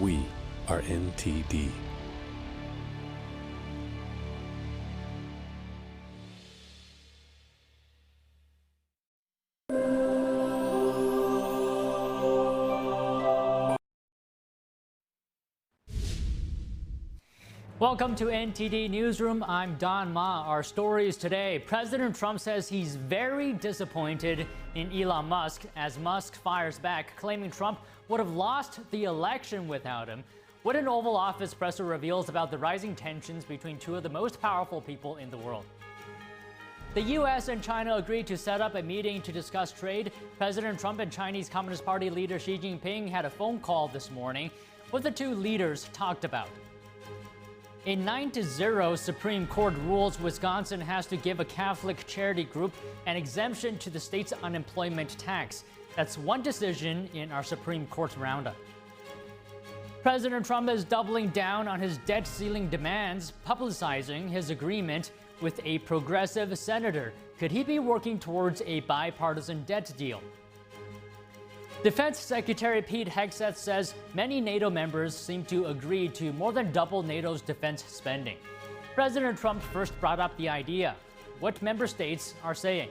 We are NTD. Welcome to NTD Newsroom. I'm Don Ma. Our stories today. President Trump says he's very disappointed in Elon Musk as Musk fires back, claiming Trump would have lost the election without him. What an Oval Office presser reveals about the rising tensions between two of the most powerful people in the world. The U.S. and China agreed to set up a meeting to discuss trade. President Trump and Chinese Communist Party leader Xi Jinping had a phone call this morning. What the two leaders talked about. A 9-0 Supreme Court rules Wisconsin has to give a Catholic charity group an exemption to the state's unemployment tax. That's one decision in our Supreme Court roundup. President Trump is doubling down on his debt ceiling demands, publicizing his agreement with a progressive senator. Could he be working towards a bipartisan debt deal? Defense Secretary Pete Hegseth says many NATO members seem to agree to more than double NATO's defense spending. President Trump first brought up the idea. What member states are saying?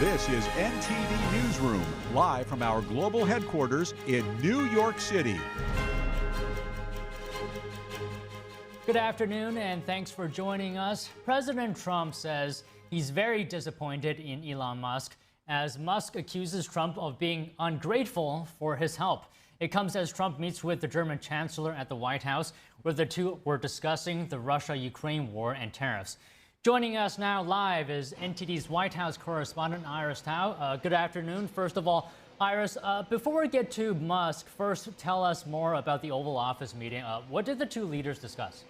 This is NTD Newsroom, live from our global headquarters in New York City. Good afternoon, and thanks for joining us. President Trump says he's very disappointed in Elon Musk as Musk accuses Trump of being ungrateful for his help. It comes as Trump meets with the German Chancellor at the White House, where the two were discussing the Russia-Ukraine war and tariffs. Joining us now live is NTD's White House correspondent Iris Tao. Good afternoon. First of all, Iris, before we get to Musk, first tell us more about the Oval Office meeting. What did the two leaders discuss?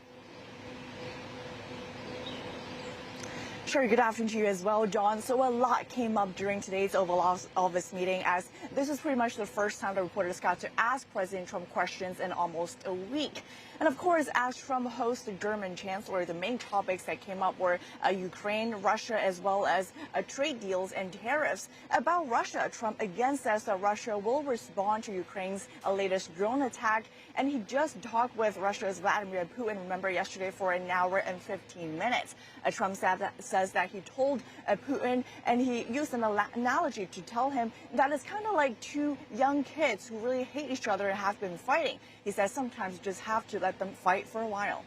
Sure, good afternoon to you as well, John. So a lot came up during today's Oval Office meeting, as this is pretty much the first time the reporters got to ask President Trump questions in almost a week. And of course, as Trump hosts the German Chancellor, the main topics that came up were Ukraine, Russia, as well as trade deals and tariffs. About Russia, Trump again says that Russia will respond to Ukraine's latest drone attack. And he just talked with Russia's Vladimir Putin, remember, yesterday for an hour and 15 minutes. Trump says that he told Putin, and he used an analogy to tell him that it's kind of like two young kids who really hate each other and have been fighting. He says sometimes you just have to let them fight for a while.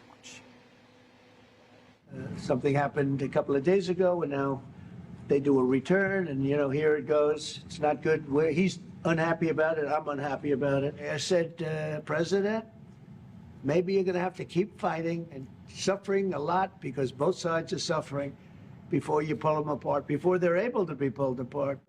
Something happened a couple of days ago, and now they do a return, and, you know, here it goes. It's not good. He's unhappy about it. I'm unhappy about it. I said, President, maybe you're going to have to keep fighting and suffering a lot, because both sides are suffering, before you pull them apart, before they're able to be pulled apart.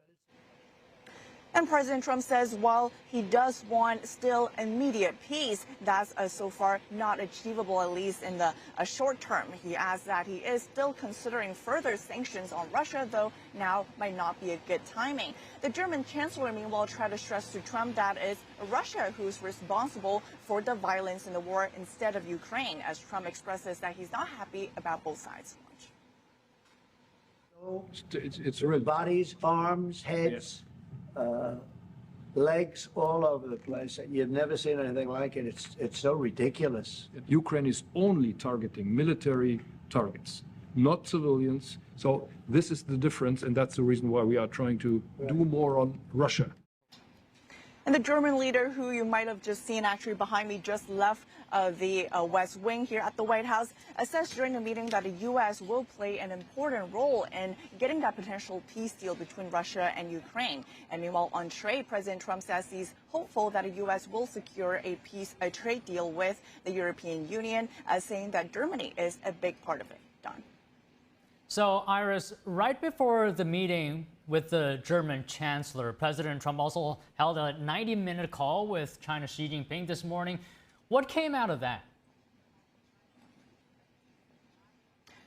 And President Trump says while he does want still immediate peace, that's so far not achievable, at least in the short term. He adds that he is still considering further sanctions on Russia, though now might not be a good timing. The German Chancellor, meanwhile, tried to stress to Trump that it's Russia who's responsible for the violence in the war instead of Ukraine, as Trump expresses that he's not happy about both sides. It's really bodies, arms, heads. Legs all over the place. You've never seen anything like it. It's so ridiculous. Ukraine is only targeting military targets, not civilians. So this is the difference, and that's the reason why we are trying to do more on Russia. And the German leader, who you might have just seen actually behind me, just left the West Wing here at the White House, says during the meeting that the U.S. will play an important role in getting that potential peace deal between Russia and Ukraine. And meanwhile, on trade, President Trump says he's hopeful that the U.S. will secure a trade deal with the European Union, saying that Germany is a big part of it. Don. So, Iris, right before the meeting with the German Chancellor, President Trump also held a 90-minute call with China's Xi Jinping this morning. What came out of that?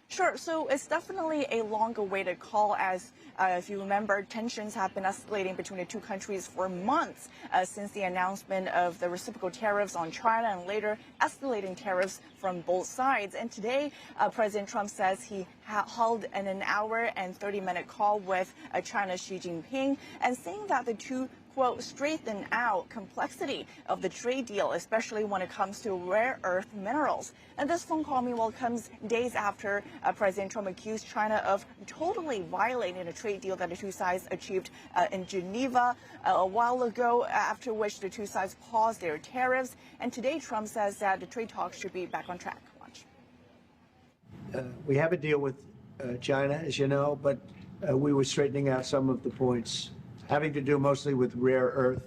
Sure. So it's definitely a long-awaited call as, if you remember, tensions have been escalating between the two countries for months since the announcement of the reciprocal tariffs on China and later escalating tariffs from both sides. And today, President Trump says he held an hour and 30-minute call with China's Xi Jinping and saying that the two quote, straighten out complexity of the trade deal, especially when it comes to rare earth minerals. And this phone call, meanwhile, comes days after President Trump accused China of totally violating a trade deal that the two sides achieved in Geneva a while ago, after which the two sides paused their tariffs. And today, Trump says that the trade talks should be back on track. Watch. We have a deal with China, as you know, but we were straightening out some of the points having to do mostly with rare earth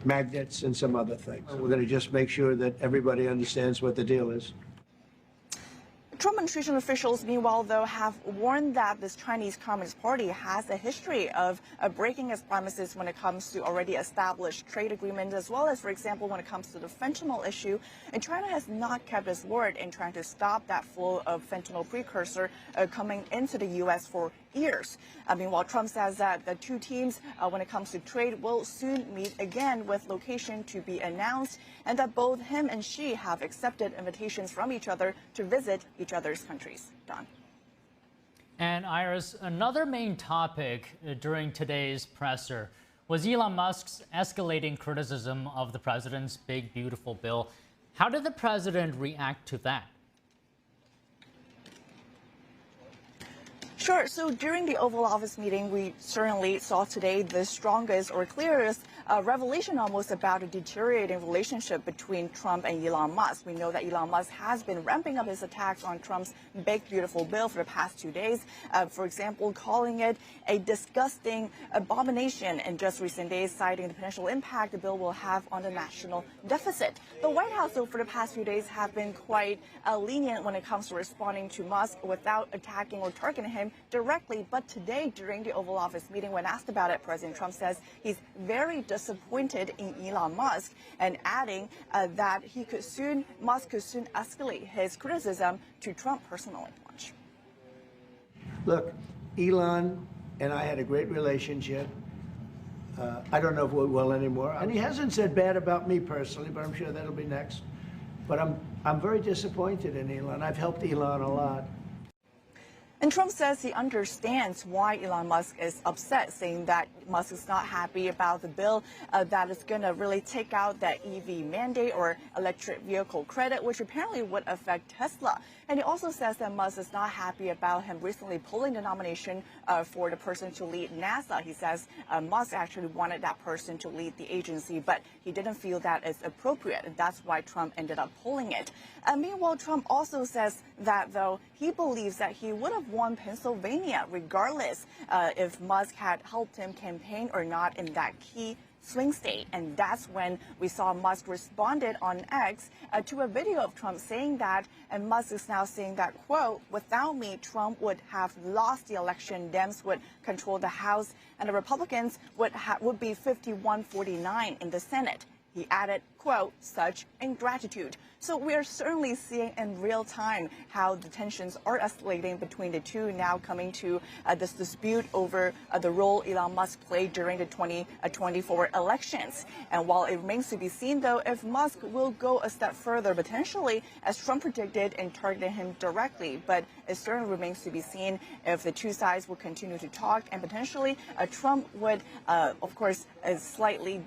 magnets and some other things. We're going to just make sure that everybody understands what the deal is. Trump administration officials, meanwhile, though, have warned that this Chinese Communist Party has a history of breaking its promises when it comes to already established trade agreements, as well as, for example, when it comes to the fentanyl issue. And China has not kept its word in trying to stop that flow of fentanyl precursor coming into the U.S. for years. Meanwhile, Trump says that the two teams, when it comes to trade, will soon meet again with location to be announced, and that both him and Xi have accepted invitations from each other to visit each other's countries. Don. And Iris, another main topic during today's presser was Elon Musk's escalating criticism of the president's big, beautiful bill. How did the president react to that? Sure. So during the Oval Office meeting, we certainly saw today the strongest or clearest revelation almost about a deteriorating relationship between Trump and Elon Musk. We know that Elon Musk has been ramping up his attacks on Trump's big, beautiful bill for the past 2 days. For example, calling it a disgusting abomination in just recent days, citing the potential impact the bill will have on the national deficit. The White House, though, for the past few days have been quite lenient when it comes to responding to Musk without attacking or targeting him directly. But today, during the Oval Office meeting, when asked about it, President Trump says he's very disappointed in Elon Musk, and adding that Musk could soon escalate his criticism to Trump personally. Watch. Look, Elon and I had a great relationship. I don't know if we're well anymore. And he hasn't said bad about me personally, but I'm sure that'll be next. But I'm very disappointed in Elon. I've helped Elon a lot. And Trump says he understands why Elon Musk is upset, saying that Musk is not happy about the bill that is going to really take out that EV mandate or electric vehicle credit, which apparently would affect Tesla. And he also says that Musk is not happy about him recently pulling the nomination for the person to lead NASA. He says Musk actually wanted that person to lead the agency, but he didn't feel that is appropriate, and that's why Trump ended up pulling it. Meanwhile, Trump also says that, though, he believes that he would have won Pennsylvania regardless if Musk had helped him campaign or not in that key swing state. And that's when we saw Musk responded on X to a video of Trump saying that, and Musk is now saying that, quote, without me, Trump would have lost the election, Dems would control the House, and the Republicans would be 51-49 in the Senate. He added, quote, such ingratitude. So we are certainly seeing in real time how the tensions are escalating between the two, now coming to this dispute over the role Elon Musk played during the 2024 elections. And while it remains to be seen, though, if Musk will go a step further, potentially, as Trump predicted, and target him directly. But it certainly remains to be seen if the two sides will continue to talk, and potentially Trump would, of course, slightly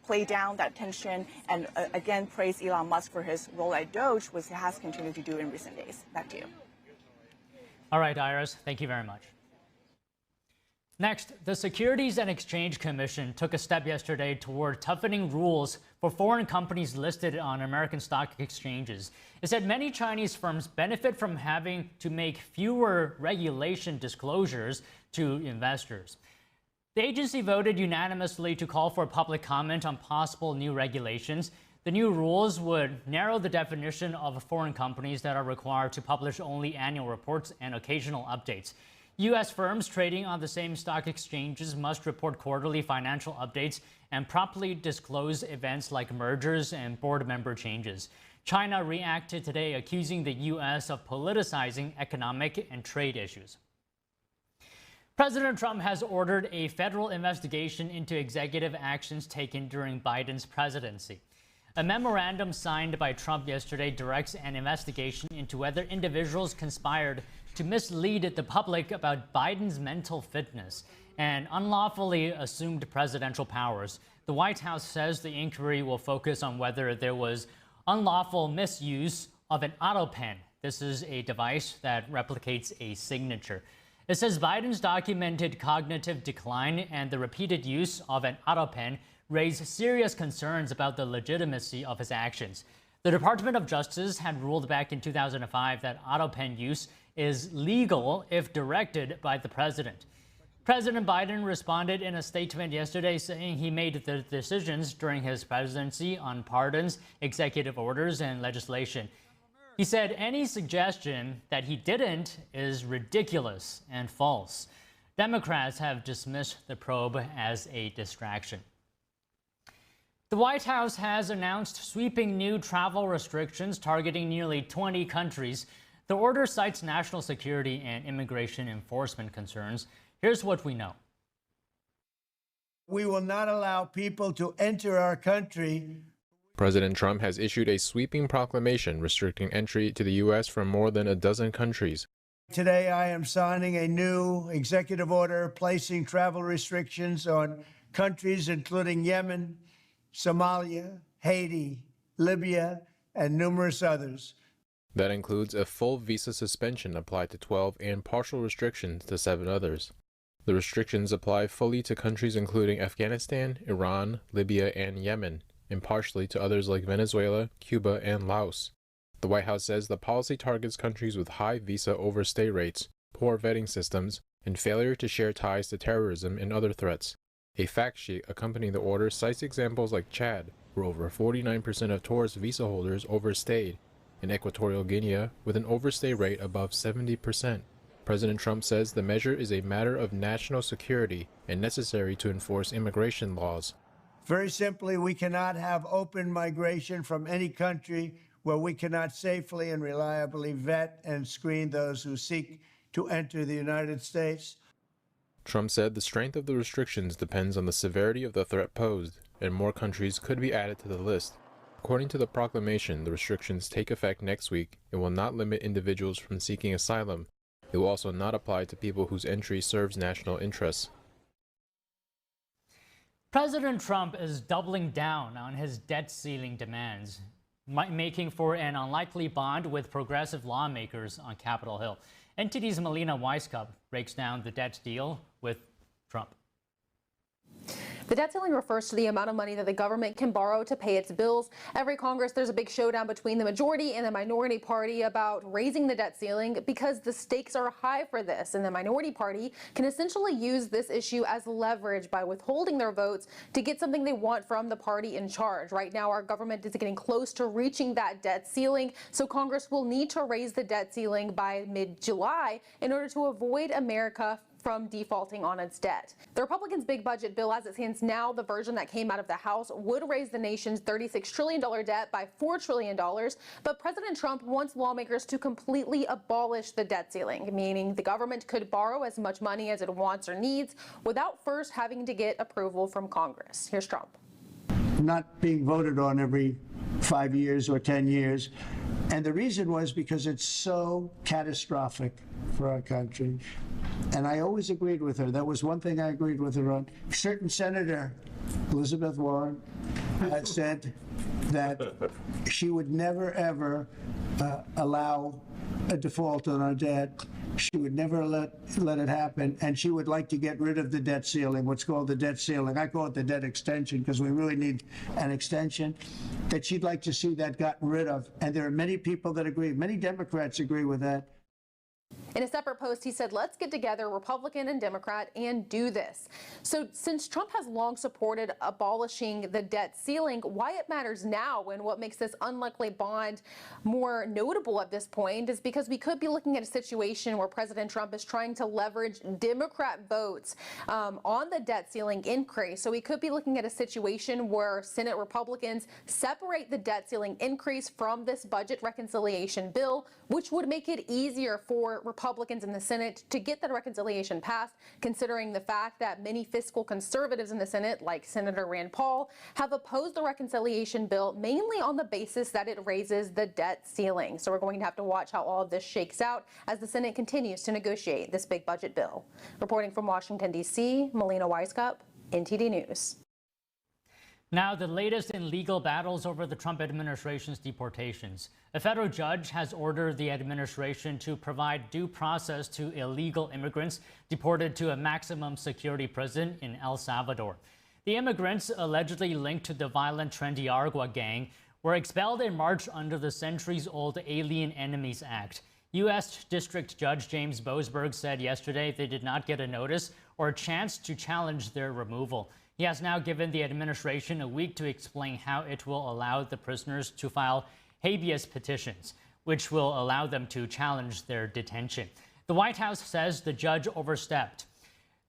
play down that tension and again praise Elon Musk for his role at Doge, which he has continued to do in recent days. Back to you. All right, Iris, thank you very much. Next, the Securities and Exchange Commission took a step yesterday toward toughening rules for foreign companies listed on American stock exchanges. It said many Chinese firms benefit from having to make fewer regulation disclosures to investors. The agency voted unanimously to call for public comment on possible new regulations. The new rules would narrow the definition of foreign companies that are required to publish only annual reports and occasional updates. U.S. firms trading on the same stock exchanges must report quarterly financial updates and promptly disclose events like mergers and board member changes. China reacted today, accusing the U.S. of politicizing economic and trade issues. President Trump has ordered a federal investigation into executive actions taken during Biden's presidency. A memorandum signed by Trump yesterday directs an investigation into whether individuals conspired to mislead the public about Biden's mental fitness and unlawfully assumed presidential powers. The White House says the inquiry will focus on whether there was unlawful misuse of an auto pen. This is a device that replicates a signature. It says Biden's documented cognitive decline and the repeated use of an auto pen raised serious concerns about the legitimacy of his actions. The Department of Justice had ruled back in 2005 that auto pen use is legal if directed by the president. President Biden responded in a statement yesterday saying he made the decisions during his presidency on pardons, executive orders, and legislation. He said any suggestion that he didn't is ridiculous and false. Democrats have dismissed the probe as a distraction. The White House has announced sweeping new travel restrictions targeting nearly 20 countries. The order cites national security and immigration enforcement concerns. Here's what we know. We will not allow people to enter our country. President Trump has issued a sweeping proclamation restricting entry to the U.S. from more than a dozen countries. Today, I am signing a new executive order placing travel restrictions on countries including Yemen, Somalia, Haiti, Libya, and numerous others. That includes a full visa suspension applied to 12 and partial restrictions to 7 others. The restrictions apply fully to countries including Afghanistan, Iran, Libya, and Yemen, and partially to others like Venezuela, Cuba, and Laos. The White House says the policy targets countries with high visa overstay rates, poor vetting systems, and failure to share ties to terrorism and other threats. A fact sheet accompanying the order cites examples like Chad, where over 49% of tourist visa holders overstayed, and Equatorial Guinea, with an overstay rate above 70%. President Trump says the measure is a matter of national security and necessary to enforce immigration laws. Very simply, we cannot have open migration from any country where we cannot safely and reliably vet and screen those who seek to enter the United States. Trump said the strength of the restrictions depends on the severity of the threat posed, and more countries could be added to the list. According to the proclamation, the restrictions take effect next week and will not limit individuals from seeking asylum. It will also not apply to people whose entry serves national interests. President Trump is doubling down on his debt ceiling demands, making for an unlikely bond with progressive lawmakers on Capitol Hill. NTD's Melina Weisskopf breaks down the debt deal with Trump. The debt ceiling refers to the amount of money that the government can borrow to pay its bills. Every Congress, there's a big showdown between the majority and the minority party about raising the debt ceiling because the stakes are high for this. And the minority party can essentially use this issue as leverage by withholding their votes to get something they want from the party in charge. Right now, our government is getting close to reaching that debt ceiling, so Congress will need to raise the debt ceiling by mid-July in order to avoid America from defaulting on its debt. The Republicans' big budget bill, as it stands now, the version that came out of the House, would raise the nation's $36 trillion debt by $4 trillion, but President Trump wants lawmakers to completely abolish the debt ceiling, meaning the government could borrow as much money as it wants or needs without first having to get approval from Congress. Here's Trump. Not being voted on every 5 years or 10 years. And the reason was because it's so catastrophic for our country. And I always agreed with her. That was one thing I agreed with her on. A certain Senator, Elizabeth Warren, said that she would never, ever allow a default on our debt. She would never let it happen, and she would like to get rid of the debt ceiling, what's called the debt ceiling. I call it the debt extension because we really need an extension, that she'd like to see that gotten rid of. And there are many people that agree. Many Democrats agree with that. In a separate post, he said, let's get together, Republican and Democrat, and do this. So since Trump has long supported abolishing the debt ceiling, why it matters now and what makes this unlikely bond more notable at this point is because we could be looking at a situation where President Trump is trying to leverage Democrat votes on the debt ceiling increase. So we could be looking at a situation where Senate Republicans separate the debt ceiling increase from this budget reconciliation bill, which would make it easier for Republicans in the Senate to get that reconciliation passed, considering the fact that many fiscal conservatives in the Senate, like Senator Rand Paul, have opposed the reconciliation bill mainly on the basis that it raises the debt ceiling. So we're going to have to watch how all of this shakes out as the Senate continues to negotiate this big budget bill. Reporting from Washington, D.C., Melina Weiskup, NTD News. Now, the latest in legal battles over the Trump administration's deportations. A federal judge has ordered the administration to provide due process to illegal immigrants deported to a maximum security prison in El Salvador. The immigrants, allegedly linked to the violent Trendiargua gang, were expelled in March under the centuries-old Alien Enemies Act. U.S. District Judge James Boasberg said yesterday they did not get a notice or a chance to challenge their removal. He has now given the administration a week to explain how it will allow the prisoners to file habeas petitions, which will allow them to challenge their detention. The White House says the judge overstepped.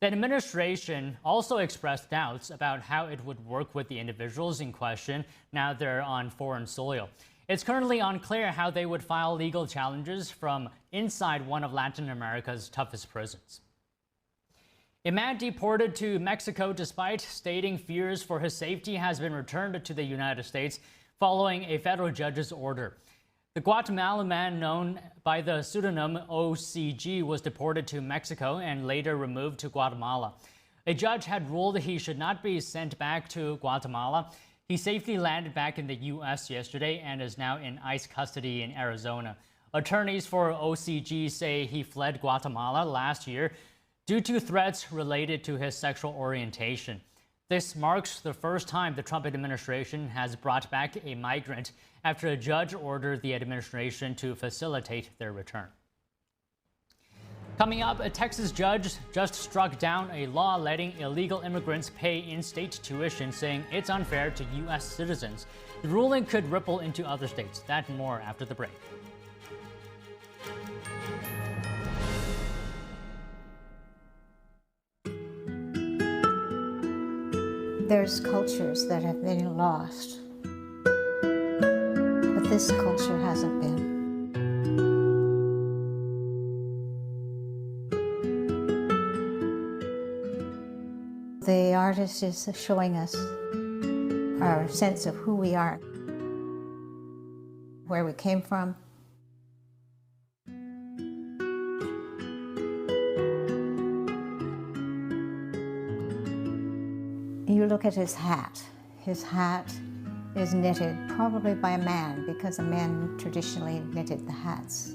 The administration also expressed doubts about how it would work with the individuals in question now they're on foreign soil. It's currently unclear how they would file legal challenges from inside one of Latin America's toughest prisons. A man deported to Mexico despite stating fears for his safety has been returned to the United States following a federal judge's order. The Guatemalan man known by the pseudonym OCG was deported to Mexico and later removed to Guatemala. A judge had ruled he should not be sent back to Guatemala. He safely landed back in the U.S. yesterday and is now in ICE custody in Arizona. Attorneys for OCG say he fled Guatemala last year due to threats related to his sexual orientation. This marks the first time the Trump administration has brought back a migrant after a judge ordered the administration to facilitate their return. Coming up, a Texas judge just struck down a law letting illegal immigrants pay in-state tuition, saying it's unfair to U.S. citizens. The ruling could ripple into other states. That and more after the break. There's cultures that have been lost, but this culture hasn't been. The artist is showing us our sense of who we are, where we came from. You look at his hat. His hat is knitted probably by a man because a man traditionally knitted the hats.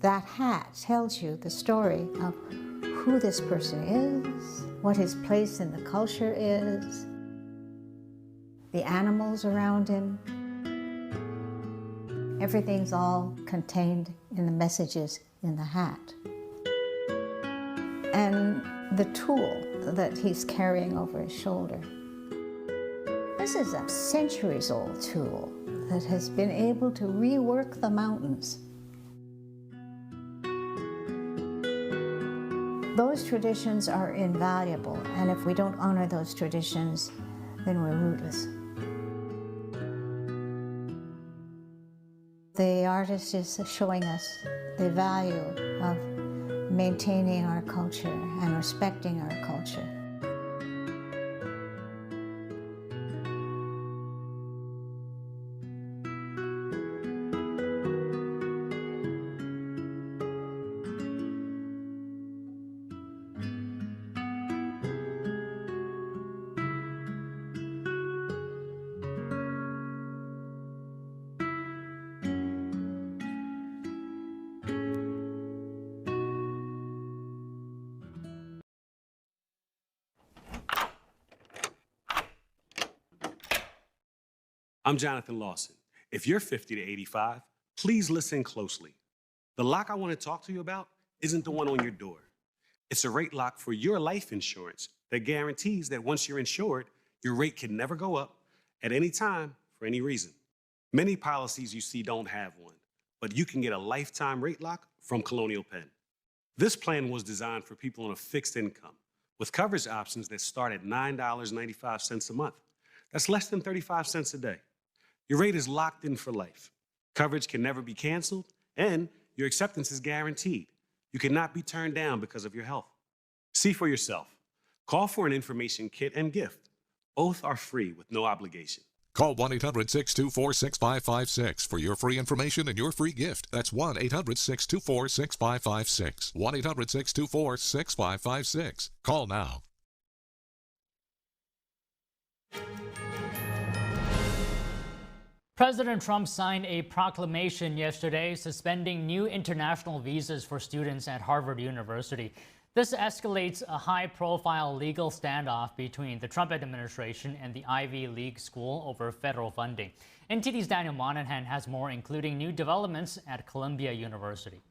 That hat tells you the story of who this person is, what his place in the culture is, the animals around him. Everything's all contained in the messages in the hat. And the tool that he's carrying over his shoulder. This is a centuries-old tool that has been able to rework the mountains. Those traditions are invaluable, and if we don't honor those traditions, then we're rootless. The artist is showing us the value of maintaining our culture and respecting our culture. I'm Jonathan Lawson. If you're 50 to 85, please listen closely. The lock I want to talk to you about isn't the one on your door. It's a rate lock for your life insurance that guarantees that once you're insured, your rate can never go up at any time for any reason. Many policies you see don't have one, but you can get a lifetime rate lock from Colonial Penn. This plan was designed for people on a fixed income with coverage options that start at $9.95 a month. That's less than 35 cents a day. Your rate is locked in for life. Coverage can never be canceled, and your acceptance is guaranteed. You cannot be turned down because of your health. See for yourself. Call for an information kit and gift. Both are free with no obligation. Call 1-800-624-6556 for your free information and your free gift. That's 1-800-624-6556. 1-800-624-6556. Call now. President Trump signed a proclamation yesterday suspending new international visas for students at Harvard University. This escalates a high-profile legal standoff between the Trump administration and the Ivy League school over federal funding. NTD's Daniel Monahan has more, including new developments at Columbia University.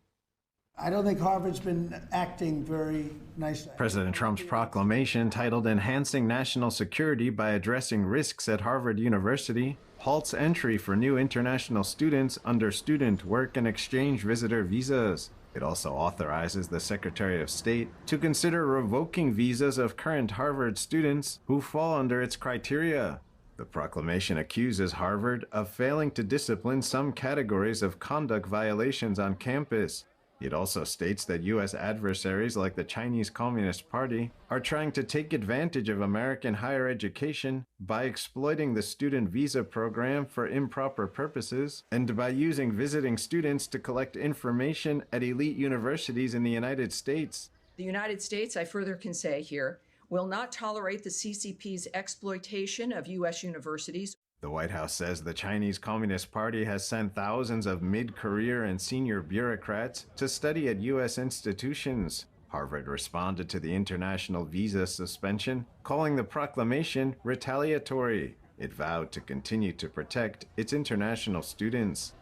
I don't think Harvard's been acting very nicely. President Trump's proclamation, titled Enhancing National Security by Addressing Risks at Harvard University, halts entry for new international students under student, work, and exchange visitor visas. It also authorizes the Secretary of State to consider revoking visas of current Harvard students who fall under its criteria. The proclamation accuses Harvard of failing to discipline some categories of conduct violations on campus. It also states that U.S. adversaries like the Chinese Communist Party are trying to take advantage of American higher education by exploiting the student visa program for improper purposes and by using visiting students to collect information at elite universities in the United States. The United States, I further can say here, will not tolerate the CCP's exploitation of U.S. universities. The White House says the Chinese Communist Party has sent thousands of mid-career and senior bureaucrats to study at U.S. institutions. Harvard responded to the international visa suspension, calling the proclamation retaliatory. It vowed to continue to protect its international students.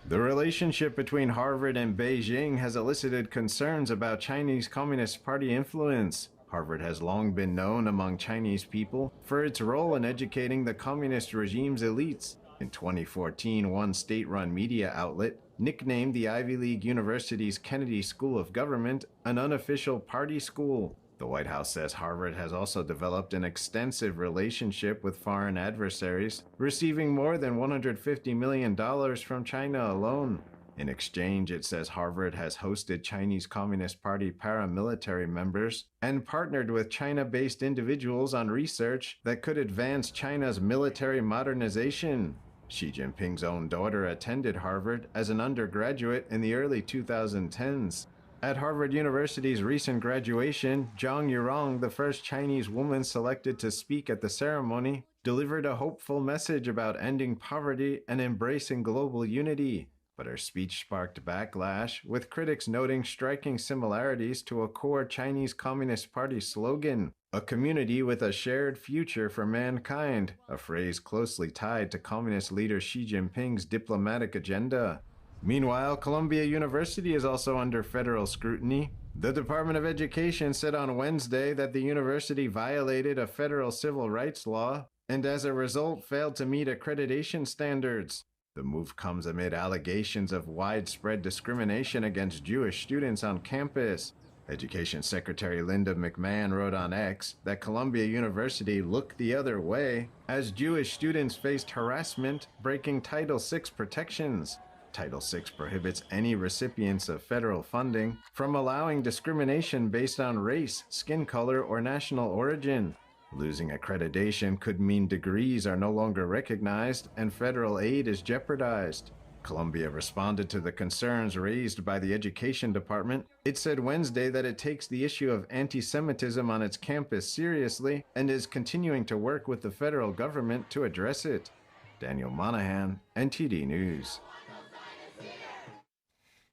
The relationship between Harvard and Beijing has elicited concerns about Chinese Communist Party influence. Harvard has long been known among Chinese people for its role in educating the communist regime's elites. In 2014, one state-run media outlet nicknamed the Ivy League University's Kennedy School of Government an unofficial party school. The White House says Harvard has also developed an extensive relationship with foreign adversaries, receiving more than $150 million from China alone. In exchange, it says Harvard has hosted Chinese Communist Party paramilitary members and partnered with China-based individuals on research that could advance China's military modernization. Xi Jinping's own daughter attended Harvard as an undergraduate in the early 2010s. At Harvard University's recent graduation, Zhang Yurong, the first Chinese woman selected to speak at the ceremony, delivered a hopeful message about ending poverty and embracing global unity. But her speech sparked backlash, with critics noting striking similarities to a core Chinese Communist Party slogan, "A community with a shared future for mankind," a phrase closely tied to Communist leader Xi Jinping's diplomatic agenda. Meanwhile, Columbia University is also under federal scrutiny. The Department of Education said on Wednesday that the university violated a federal civil rights law and as a result failed to meet accreditation standards. The move comes amid allegations of widespread discrimination against Jewish students on campus. Education Secretary Linda McMahon wrote on X that Columbia University looked the other way as Jewish students faced harassment, breaking Title VI protections. Title VI prohibits any recipients of federal funding from allowing discrimination based on race, skin color, or national origin. Losing accreditation could mean degrees are no longer recognized and federal aid is jeopardized. Columbia responded to the concerns raised by the Education Department. It said Wednesday that it takes the issue of anti-Semitism on its campus seriously and is continuing to work with the federal government to address it. Daniel Monahan, NTD News.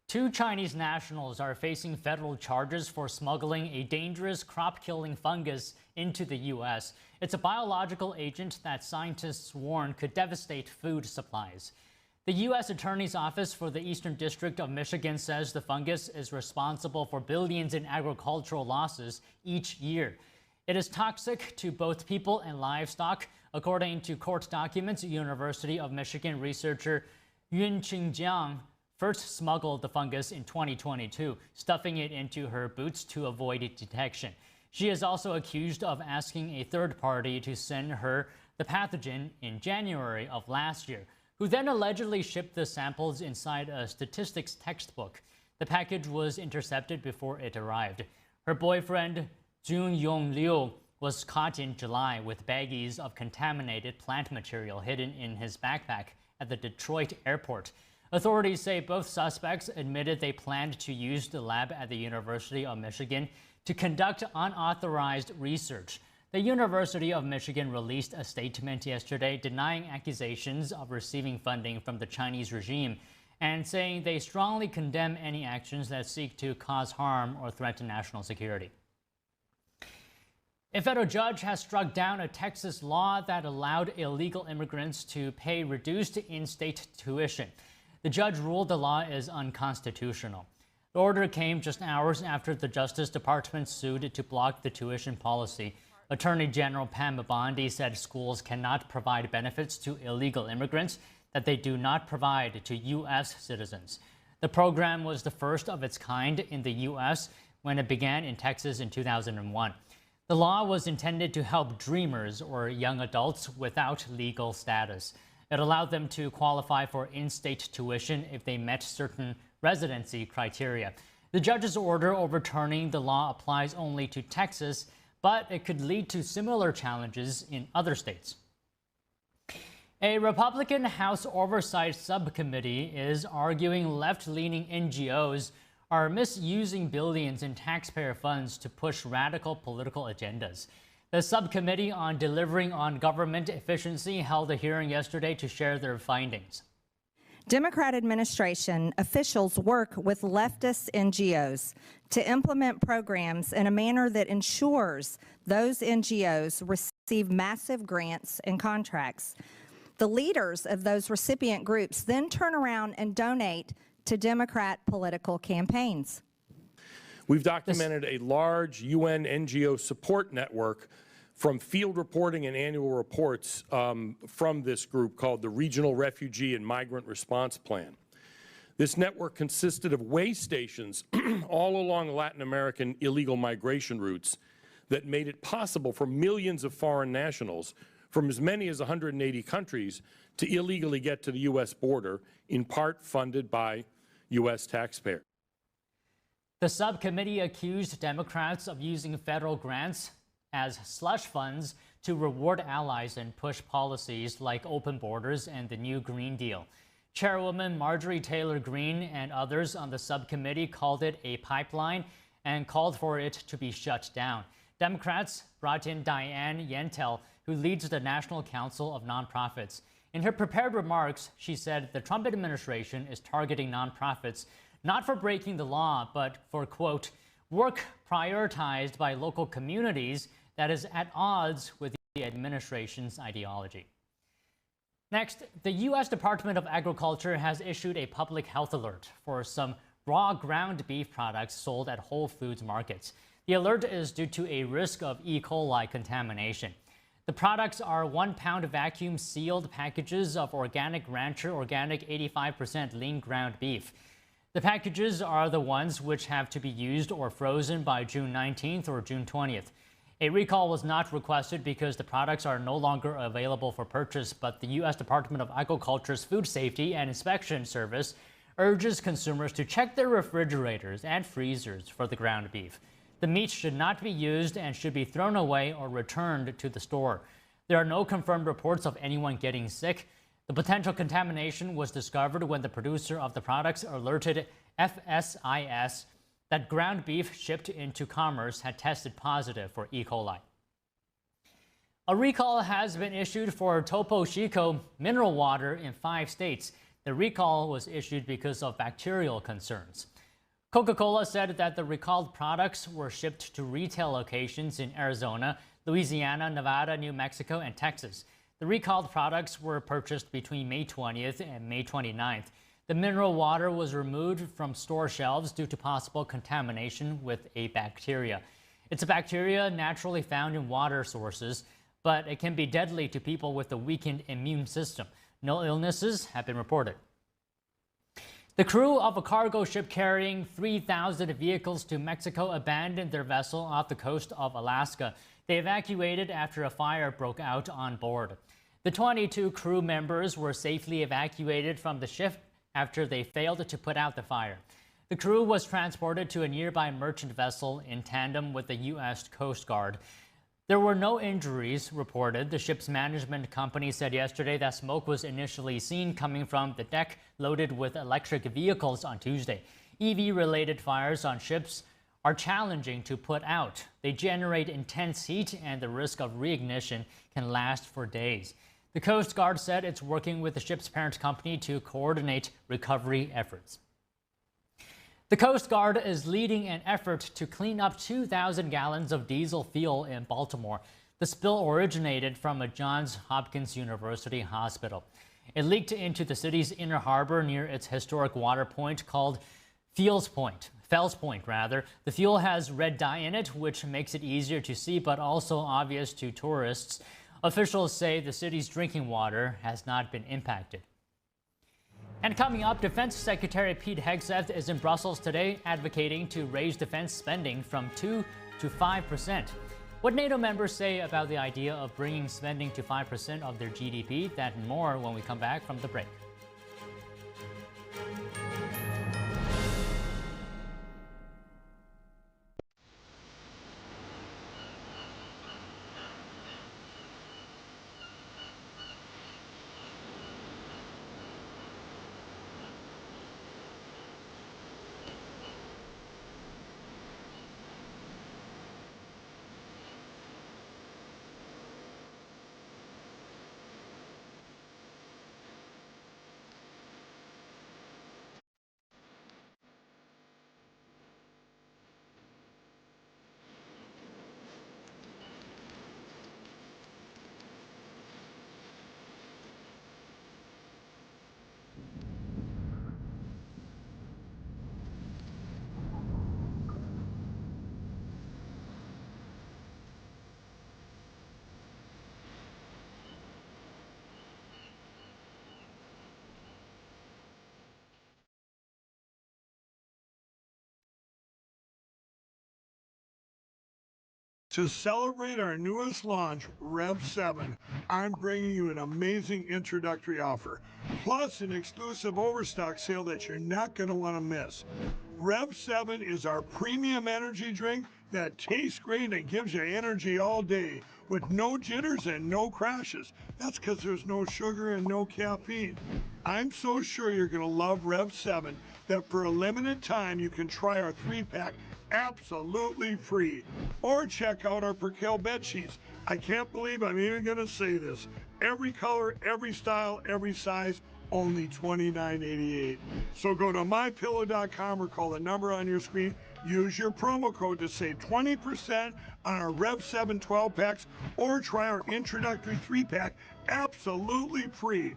2 Chinese nationals are facing federal charges for smuggling a dangerous crop-killing fungus into the U.S. It's a biological agent that scientists warn could devastate food supplies. The U.S. Attorney's Office for the Eastern District of Michigan says the fungus is responsible for billions in agricultural losses each year. It is toxic to both people and livestock. According to court documents, University of Michigan researcher Yun Qingjiang first smuggled the fungus in 2022, stuffing it into her boots to avoid detection. She is also accused of asking a third party to send her the pathogen in January of last year, who then allegedly shipped the samples inside a statistics textbook. The package was intercepted before it arrived. Her boyfriend, Jun Yong Liu, was caught in July with baggies of contaminated plant material hidden in his backpack at the Detroit airport. Authorities say both suspects admitted they planned to use the lab at the University of Michigan to conduct unauthorized research. The University of Michigan released a statement yesterday denying accusations of receiving funding from the Chinese regime and saying they strongly condemn any actions that seek to cause harm or threaten national security. A federal judge has struck down a Texas law that allowed illegal immigrants to pay reduced in-state tuition. The judge ruled the law is unconstitutional. The order came just hours after the Justice Department sued to block the tuition policy. Attorney General Pam Bondi said schools cannot provide benefits to illegal immigrants that they do not provide to U.S. citizens. The program was the first of its kind in the U.S. when it began in Texas in 2001. The law was intended to help dreamers or young adults without legal status. It allowed them to qualify for in-state tuition if they met certain residency criteria. The judge's order overturning the law applies only to Texas, but it could lead to similar challenges in other states. A Republican House Oversight Subcommittee is arguing left-leaning NGOs are misusing billions in taxpayer funds to push radical political agendas. The Subcommittee on Delivering on Government Efficiency held a hearing yesterday to share their findings. Democrat administration officials work with leftist NGOs to implement programs in a manner that ensures those NGOs receive massive grants and contracts. The leaders of those recipient groups then turn around and donate to Democrat political campaigns. We've documented a large UN NGO support network from field reporting and annual reports from this group called the Regional Refugee and Migrant Response Plan. This network consisted of way stations all along Latin American illegal migration routes that made it possible for millions of foreign nationals from as many as 180 countries to illegally get to the U.S. border, in part funded by U.S. taxpayers. The subcommittee accused Democrats of using federal grants as slush funds to reward allies and push policies like open borders and the new Green Deal. Chairwoman Marjorie Taylor Greene and others on the subcommittee called it a pipeline and called for it to be shut down. Democrats brought in Diane Yentel, who leads the National Council of Nonprofits. In her prepared remarks, she said the Trump administration is targeting nonprofits not for breaking the law, but for, quote, work prioritized by local communities that is at odds with the administration's ideology. Next, the U.S. Department of Agriculture has issued a public health alert for some raw ground beef products sold at Whole Foods markets. The alert is due to a risk of E. coli contamination. The products are 1-pound vacuum-sealed packages of Organic Rancher Organic 85% lean ground beef. The packages are the ones which have to be used or frozen by June 19th or June 20th. A recall was not requested because the products are no longer available for purchase, but the U.S. Department of Agriculture's Food Safety and Inspection Service urges consumers to check their refrigerators and freezers for the ground beef. The meat should not be used and should be thrown away or returned to the store. There are no confirmed reports of anyone getting sick. The potential contamination was discovered when the producer of the products alerted FSIS that ground beef shipped into commerce had tested positive for E. coli. A recall has been issued for Topo Chico mineral water in 5 states. The recall was issued because of bacterial concerns. Coca-Cola said that the recalled products were shipped to retail locations in Arizona, Louisiana, Nevada, New Mexico, and Texas. The recalled products were purchased between May 20th and May 29th. The mineral water was removed from store shelves due to possible contamination with a bacteria. It's a bacteria naturally found in water sources, but it can be deadly to people with a weakened immune system. No illnesses have been reported. The crew of a cargo ship carrying 3,000 vehicles to Mexico abandoned their vessel off the coast of Alaska. They evacuated after a fire broke out on board. The 22 crew members were safely evacuated from the ship after they failed to put out the fire. The crew was transported to a nearby merchant vessel in tandem with the U.S. Coast Guard. There were no injuries reported. The ship's management company said yesterday that smoke was initially seen coming from the deck loaded with electric vehicles on Tuesday. EV-related fires on ships are challenging to put out. They generate intense heat, and the risk of reignition can last for days. The Coast Guard said it's working with the ship's parent company to coordinate recovery efforts. The Coast Guard is leading an effort to clean up 2,000 gallons of diesel fuel in Baltimore. The spill originated from a Johns Hopkins University hospital. It leaked into the city's inner harbor near its historic water point called Fells Point. The fuel has red dye in it, which makes it easier to see but also obvious to tourists. Officials say the city's drinking water has not been impacted. And coming up, Defense Secretary Pete Hegseth is in Brussels today advocating to raise defense spending from 2 to 5%. What NATO members say about the idea of bringing spending to 5% of their GDP, that and more when we come back from the break. To celebrate our newest launch, Rev 7, I'm bringing you an amazing introductory offer, plus an exclusive overstock sale that you're not going to want to miss. Rev 7 is our premium energy drink that tastes great and gives you energy all day with no jitters and no crashes. That's because there's no sugar and no caffeine. I'm so sure you're going to love Rev 7 that for a limited time you can try our 3-pack absolutely free. Or check out our Percale bed sheets. I can't believe I'm even going to say this. Every color, every style, every size, only $29.88. So go to mypillow.com or call the number on your screen. Use your promo code to save 20% on our Rev 7 12-packs or try our introductory 3-pack absolutely free.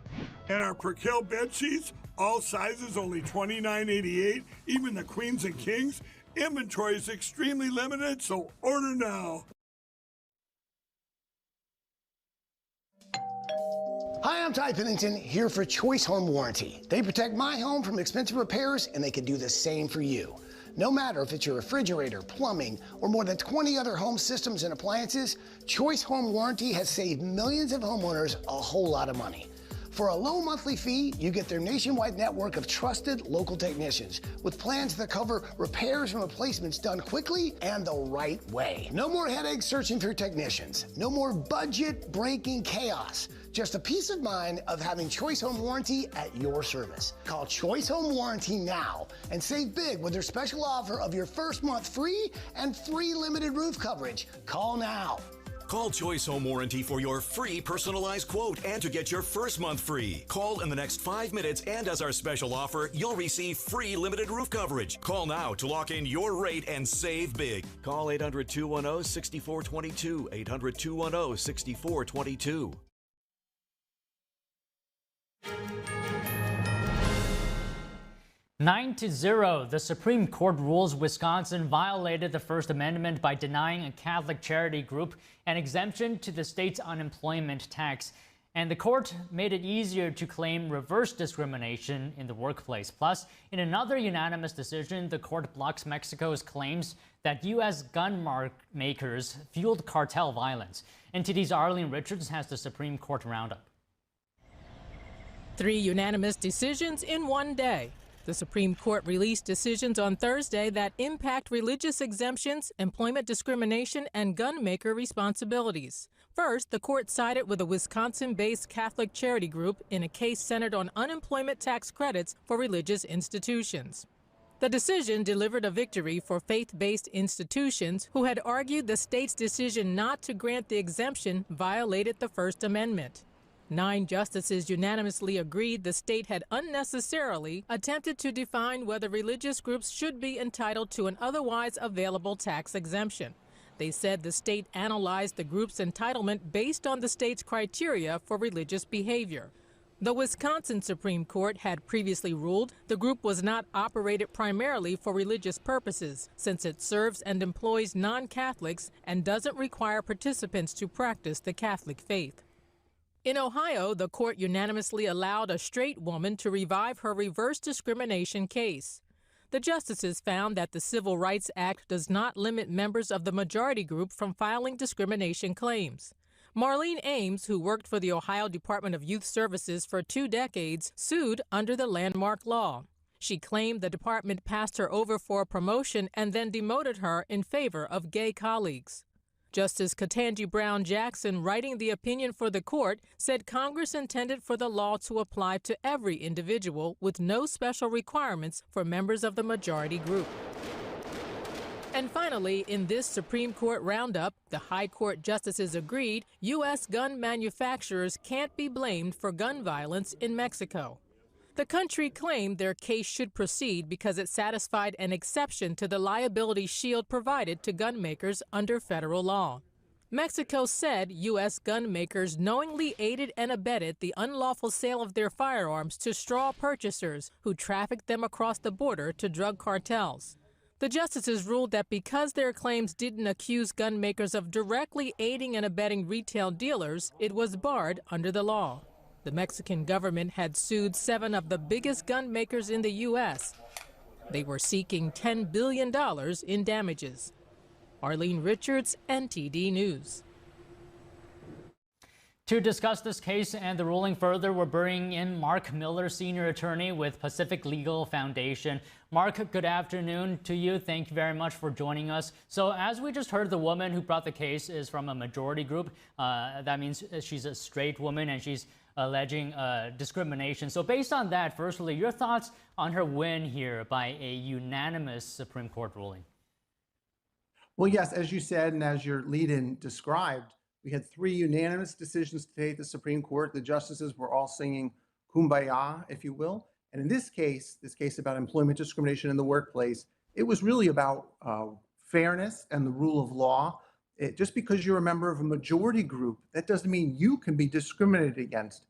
And our Percale bed sheets, all sizes only $29.88, even the queens and kings. Inventory is extremely limited, so order now. Hi, I'm Ty Pennington, here for Choice Home Warranty. They protect my home from expensive repairs, and they can do the same for you. No matter if it's your refrigerator, plumbing, or more than 20 other home systems and appliances, Choice Home Warranty has saved millions of homeowners a whole lot of money. For a low monthly fee, you get their nationwide network of trusted local technicians with plans that cover repairs and replacements done quickly and the right way. No more headaches searching for technicians. No more budget-breaking chaos. Just a peace of mind of having Choice Home Warranty at your service. Call Choice Home Warranty now and save big with their special offer of your first month free and free limited roof coverage. Call now. Call Choice Home Warranty for your free personalized quote and to get your first month free. Call in the next 5 minutes, and as our special offer, you'll receive free limited roof coverage. Call now to lock in your rate and save big. Call 800-210-6422, 800-210-6422. 9-0, the Supreme Court rules Wisconsin violated the First Amendment by denying a Catholic charity group an exemption to the state's unemployment tax. And the court made it easier to claim reverse discrimination in the workplace. Plus, in another unanimous decision, the court blocks Mexico's claims that U.S. gun makers fueled cartel violence. NTD's Arlene Richards has the Supreme Court roundup. 3 unanimous decisions in one day. The Supreme Court released decisions on Thursday that impact religious exemptions, employment discrimination, and gun maker responsibilities. First, the court sided with a Wisconsin-based Catholic charity group in a case centered on unemployment tax credits for religious institutions. The decision delivered a victory for faith-based institutions who had argued the state's decision not to grant the exemption violated the First Amendment. 9 justices unanimously agreed the state had unnecessarily attempted to define whether religious groups should be entitled to an otherwise available tax exemption. They said the state analyzed the group's entitlement based on the state's criteria for religious behavior. The Wisconsin Supreme Court had previously ruled the group was not operated primarily for religious purposes, since it serves and employs non-Catholics and doesn't require participants to practice the Catholic faith. In Ohio, the court unanimously allowed a straight woman to revive her reverse discrimination case. The justices found that the Civil Rights Act does not limit members of the majority group from filing discrimination claims. Marlene Ames, who worked for the Ohio Department of Youth Services for 2 decades, sued under the landmark law. She claimed the department passed her over for a promotion and then demoted her in favor of gay colleagues. Justice Ketanji Brown Jackson, writing the opinion for the court, said Congress intended for the law to apply to every individual with no special requirements for members of the majority group. And finally, in this Supreme Court roundup, the High Court justices agreed U.S. gun manufacturers can't be blamed for gun violence in Mexico. The country claimed their case should proceed because it satisfied an exception to the liability shield provided to gun makers under federal law. Mexico said U.S. gun makers knowingly aided and abetted the unlawful sale of their firearms to straw purchasers who trafficked them across the border to drug cartels. The justices ruled that because their claims didn't accuse gun makers of directly aiding and abetting retail dealers, it was barred under the law. The Mexican government had sued 7 of the biggest gun makers in the U.S. They were seeking $10 billion in damages. Arlene Richards, NTD News. To discuss this case and the ruling further, we're bringing in Mark Miller, senior attorney with Pacific Legal Foundation. Mark, good afternoon to you. Thank you very much for joining us. So as we just heard, the woman who brought the case is from a majority group. That means she's a straight woman and she's alleging discrimination. So based on that, firstly, your thoughts on her win here by a unanimous Supreme Court ruling? Well, yes, as you said, and as your lead-in described, we had 3 unanimous decisions today at the Supreme Court. The justices were all singing kumbaya, if you will. And in this case about employment discrimination in the workplace, it was really about fairness and the rule of law. Just because you're a member of a majority group, that doesn't mean you can be discriminated against.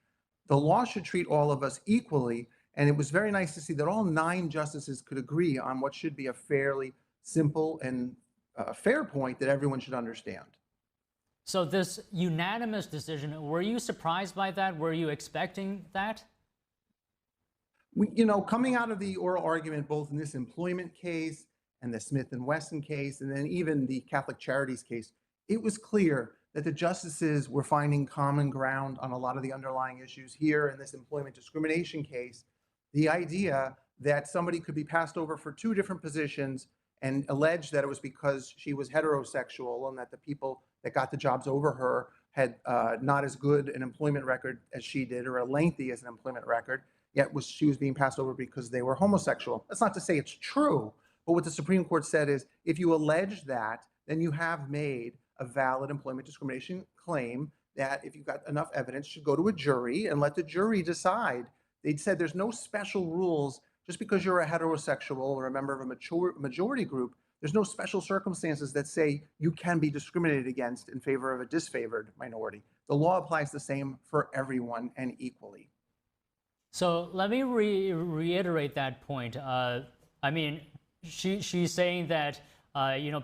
The law should treat all of us equally. And it was very nice to see that all 9 justices could agree on what should be a fairly simple and fair point that everyone should understand. So this unanimous decision, were you surprised by that? Were you expecting that? Coming out of the oral argument, both in this employment case and the Smith and Wesson case, and then even the Catholic Charities case, it was clear that the justices were finding common ground on a lot of the underlying issues here in this employment discrimination case. The idea that somebody could be passed over for 2 different positions and allege that it was because she was heterosexual and that the people that got the jobs over her had not as good an employment record as she did, or as lengthy as an employment record, yet she was being passed over because they were homosexual. That's not to say it's true, but what the Supreme Court said is if you allege that, then you have made a valid employment discrimination claim that, if you've got enough evidence, should go to a jury and let the jury decide. They said there's no special rules. Just because you're a heterosexual or a member of a majority group, there's no special circumstances that say you can be discriminated against in favor of a disfavored minority. The law applies the same for everyone and equally. So let me reiterate that point. I mean, she's saying that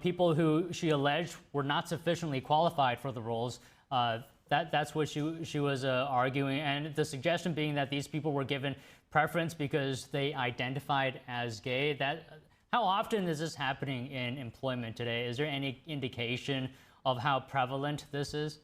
people who she alleged were not sufficiently qualified for the roles. That's what she was arguing, and the suggestion being that these people were given preference because they identified as gay. How often is this happening in employment today? Is there any indication of how prevalent this is?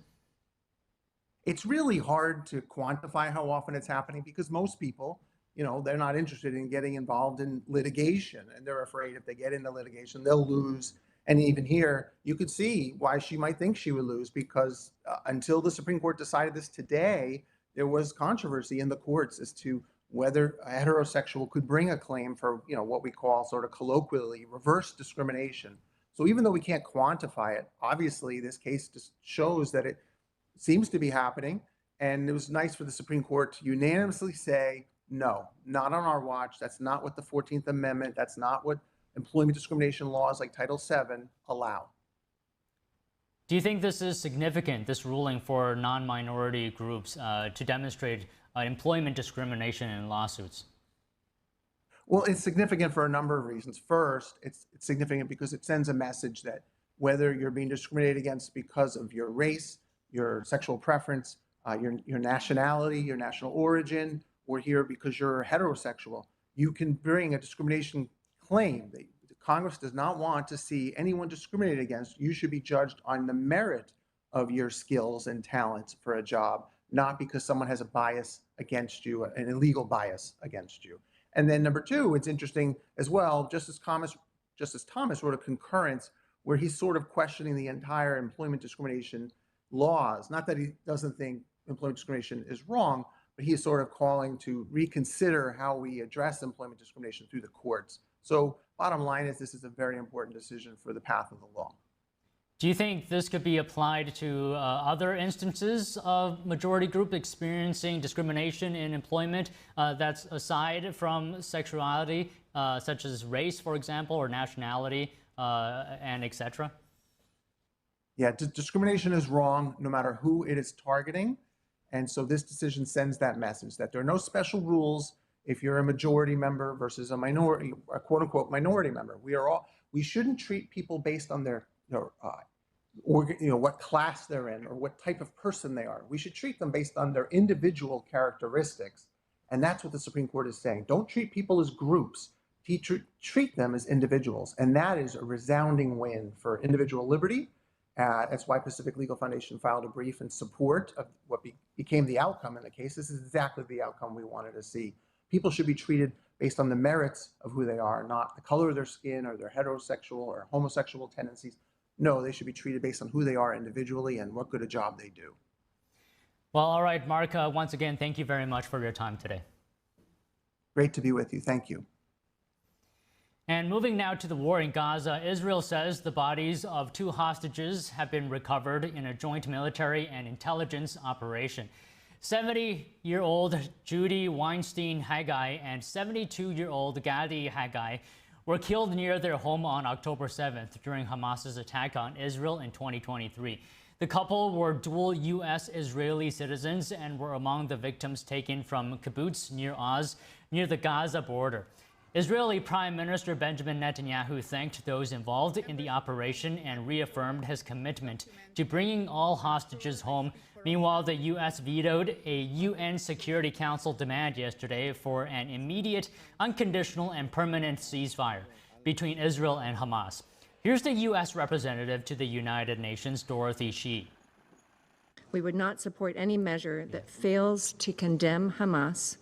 It's really hard to quantify how often it's happening because most people, they're not interested in getting involved in litigation, and they're afraid if they get into litigation, they'll lose. And even here, you could see why she might think she would lose, because until the Supreme Court decided this today, there was controversy in the courts as to whether a heterosexual could bring a claim for, what we call sort of colloquially reverse discrimination. So even though we can't quantify it, obviously this case just shows that it seems to be happening. And it was nice for the Supreme Court to unanimously say, no, not on our watch. That's not what the 14th Amendment, that's not what employment discrimination laws like Title VII allow. Do you think this is significant, this ruling for non-minority groups to demonstrate employment discrimination in lawsuits? Well, it's significant for a number of reasons. First, it's significant because it sends a message that whether you're being discriminated against because of your race, your sexual preference, your nationality, your national origin, or here because you're heterosexual, you can bring a discrimination claim. Congress does not want to see anyone discriminated against. You should be judged on the merit of your skills and talents for a job, not because someone has a bias against you, an illegal bias against you. And then number two, it's interesting as well, Justice Thomas wrote a concurrence where he's sort of questioning the entire employment discrimination laws. Not that he doesn't think employment discrimination is wrong, but he is sort of calling to reconsider how we address employment discrimination through the courts. So bottom line is this is a very important decision for the path of the law. Do you think this could be applied to other instances of majority group experiencing discrimination in employment that's aside from sexuality, such as race, for example, or nationality, and etc.? Yeah, discrimination is wrong no matter who it is targeting. And so this decision sends that message that there are no special rules if you're a majority member versus a minority, a quote unquote minority member. We shouldn't treat people based on their what class they're in or what type of person they are. We should treat them based on their individual characteristics. And that's what the Supreme Court is saying. Don't treat people as groups. Treat them as individuals. And that is a resounding win for individual liberty. That's why Pacific Legal Foundation filed a brief in support of what became the outcome in the case. This is exactly the outcome we wanted to see. People should be treated based on the merits of who they are, not the color of their skin or their heterosexual or homosexual tendencies. No, they should be treated based on who they are individually and what good a job they do. Well, all right, Mark, once again, thank you very much for your time today. Great to be with you. Thank you. And moving now to the war in Gaza, Israel says the bodies of 2 hostages have been recovered in a joint military and intelligence operation. 70-year-old Judy Weinstein Haggai and 72-year-old Gadi Haggai were killed near their home on October 7th during Hamas's attack on Israel in 2023. The couple were dual U.S.-Israeli citizens and were among the victims taken from kibbutz near Oz, near the Gaza border. Israeli Prime Minister Benjamin Netanyahu thanked those involved in the operation and reaffirmed his commitment to bringing all hostages home. Meanwhile, the U.S. vetoed a UN Security Council demand yesterday for an immediate, unconditional, and permanent ceasefire between Israel and Hamas. Here's the U.S. representative to the United Nations, Dorothy Shi. We would not support any measure that fails to condemn Hamas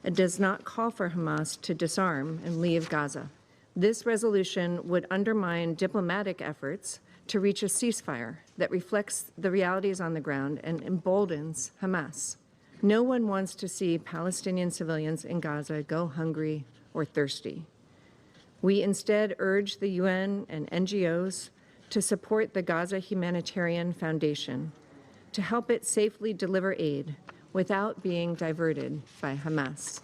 and does not call for Hamas to disarm and leave Gaza. This resolution would undermine diplomatic efforts to reach a ceasefire that reflects the realities on the ground and emboldens Hamas. No one wants to see Palestinian civilians in Gaza go hungry or thirsty. We instead urge the UN and NGOs to support the Gaza Humanitarian Foundation to help it safely deliver aid without being diverted by Hamas.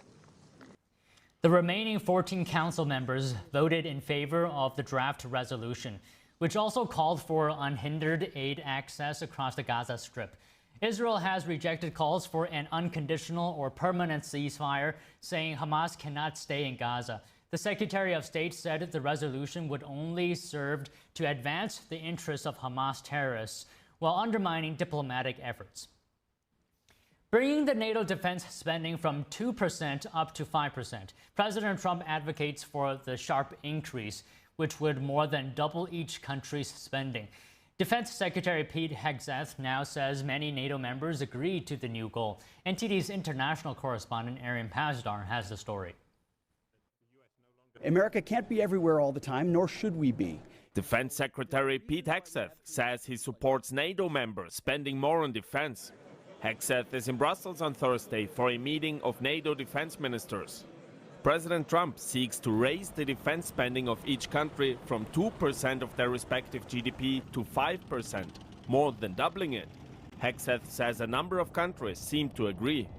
The remaining 14 council members voted in favor of the draft resolution, which also called for unhindered aid access across the Gaza Strip. Israel has rejected calls for an unconditional or permanent ceasefire, saying Hamas cannot stay in Gaza. The Secretary of State said the resolution would only serve to advance the interests of Hamas terrorists while undermining diplomatic efforts. Bringing the NATO defense spending from 2% up to 5%. President Trump advocates for the sharp increase, which would more than double each country's spending. Defense Secretary Pete Hegseth now says many NATO members agreed to the new goal. NTD's international correspondent Arian Pazdar has the story. America can't be everywhere all the time, nor should we be. Defense Secretary Pete Hegseth says he supports NATO members spending more on defense. Hegseth is in Brussels on Thursday for a meeting of NATO defense ministers. President Trump seeks to raise the defense spending of each country from 2% of their respective GDP to 5%, more than doubling it. Hegseth says a number of countries seem to agree.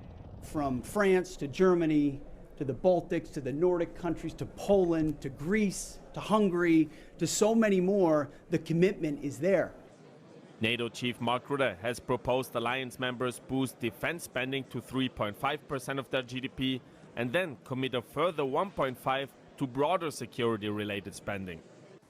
From France to Germany, to the Baltics, to the Nordic countries, to Poland, to Greece, to Hungary, to so many more, the commitment is there. NATO Chief Mark Rutte has proposed alliance members boost defense spending to 3.5% of their GDP and then commit a further 1.5% to broader security-related spending.